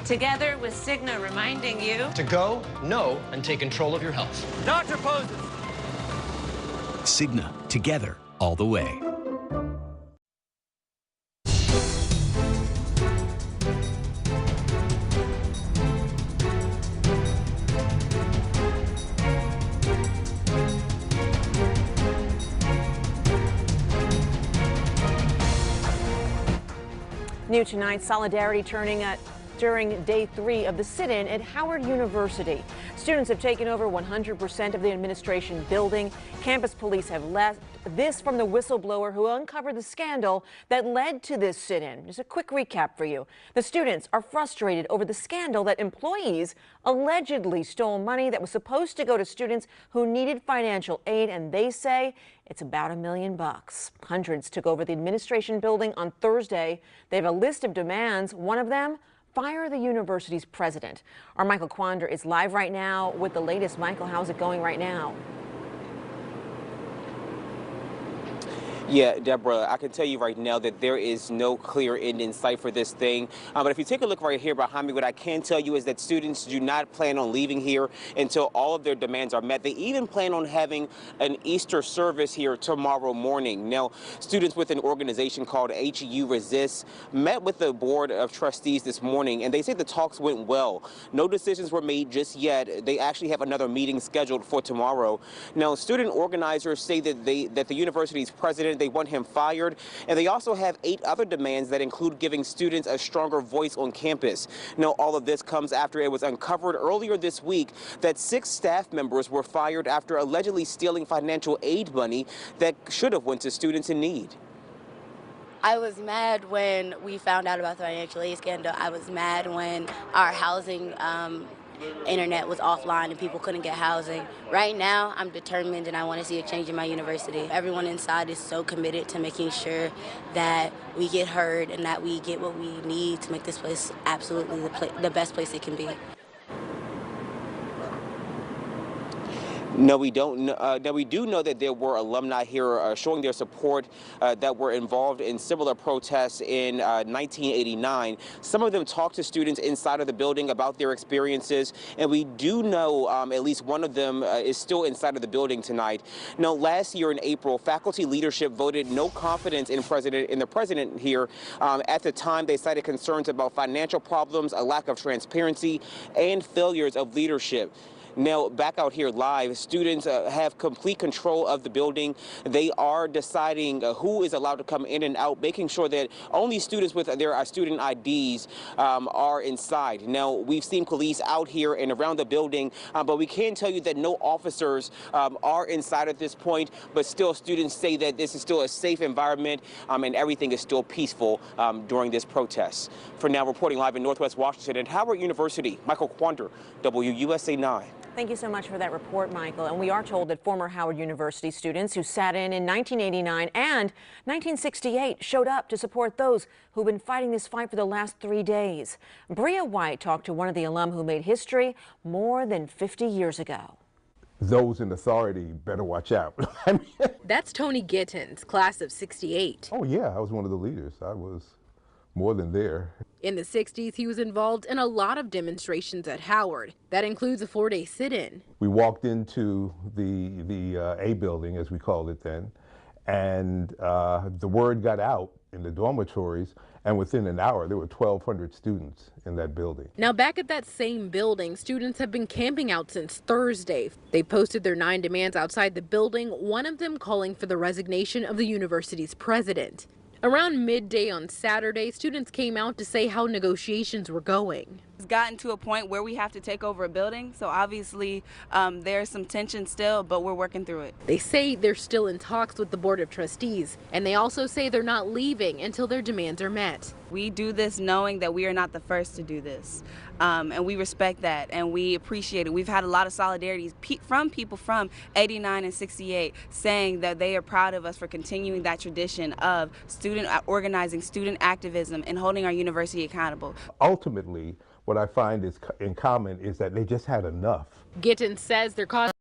Together with Cigna reminding you to go, know, and take control of your health. Dr. Poses. Cigna, together, all the way. New tonight, solidarity during day 3 of the sit-in at Howard University. Students have taken over 100% of the administration building. Campus police have left this from the whistleblower who uncovered the scandal that led to this sit-in. Just a quick recap for you. The students are frustrated over the scandal that employees allegedly stole money that was supposed to go to students who needed financial aid, and they say it's about $1 million. Hundreds took over the administration building on Thursday. They have a list of demands. One of them, fire the university's president. Our Michael Quander is live right now with the latest. Michael, how's it going right now? Yeah, Deborah, I can tell you right now that there is no clear end in sight for this thing. But if you take a look right here behind me, what I can tell you is that students do not plan on leaving here until all of their demands are met. They even plan on having an Easter service here tomorrow morning. Now, students with an organization called HU Resist met with the Board of Trustees this morning, and they say the talks went well. No decisions were made just yet. They actually have another meeting scheduled for tomorrow. Now, student organizers say that the university's president, they want him fired, and they also have 8 other demands that include giving students a stronger voice on campus. Now, all of this comes after it was uncovered earlier this week that 6 staff members were fired after allegedly stealing financial aid money that should have went to students in need. I was mad when we found out about the financial aid scandal. I was mad when our housing internet was offline and people couldn't get housing. Right now, I'm determined and I want to see a change in my university. Everyone inside is so committed to making sure that we get heard and that we get what we need to make this place absolutely the best place it can be. No, we don't. Now, we do know that there were alumni here showing their support that were involved in similar protests in 1989. Some of them talked to students inside of the building about their experiences, and we do know at least one of them is still inside of the building tonight. Now, last year in April, faculty leadership voted no confidence in the president here. At the time, they cited concerns about financial problems, a lack of transparency, and failures of leadership. Now, back out here live, students have complete control of the building. They are deciding who is allowed to come in and out, making sure that only students with their student IDs are inside. Now, we've seen police out here and around the building, but we can tell you that no officers are inside at this point, but still students say that this is still a safe environment and everything is still peaceful during this protest. For now, reporting live in Northwest Washington at Howard University, Michael Quander, WUSA 9. Thank you so much for that report, Michael. And we are told that former Howard University students who sat in 1989 and 1968 showed up to support those who've been fighting this fight for the last 3 days. Bria White talked to one of the alum who made history more than 50 years ago. Those in authority better watch out. That's Tony Gittins, class of 68. Oh yeah, I was one of the leaders. I was more than there. In the 60s, he was involved in a lot of demonstrations at Howard. That includes a 4-day sit-in. We walked into the A building, as we called it then, and the word got out in the dormitories, and within an hour, there were 1,200 students in that building. Now, back at that same building, students have been camping out since Thursday. They posted their 9 demands outside the building, one of them calling for the resignation of the university's president. Around midday on Saturday, students came out to say how negotiations were going. It's gotten to a point where we have to take over a building, so obviously there's some tension still, but we're working through it. They say they're still in talks with the Board of Trustees, and they also say they're not leaving until their demands are met. We do this knowing that we are not the first to do this, and we respect that, and we appreciate it. We've had a lot of solidarity from people from 89 and 68 saying that they are proud of us for continuing that tradition of student organizing, student activism, and holding our university accountable. Ultimately, what I find is in common is that they just had enough. Gittins says they're causing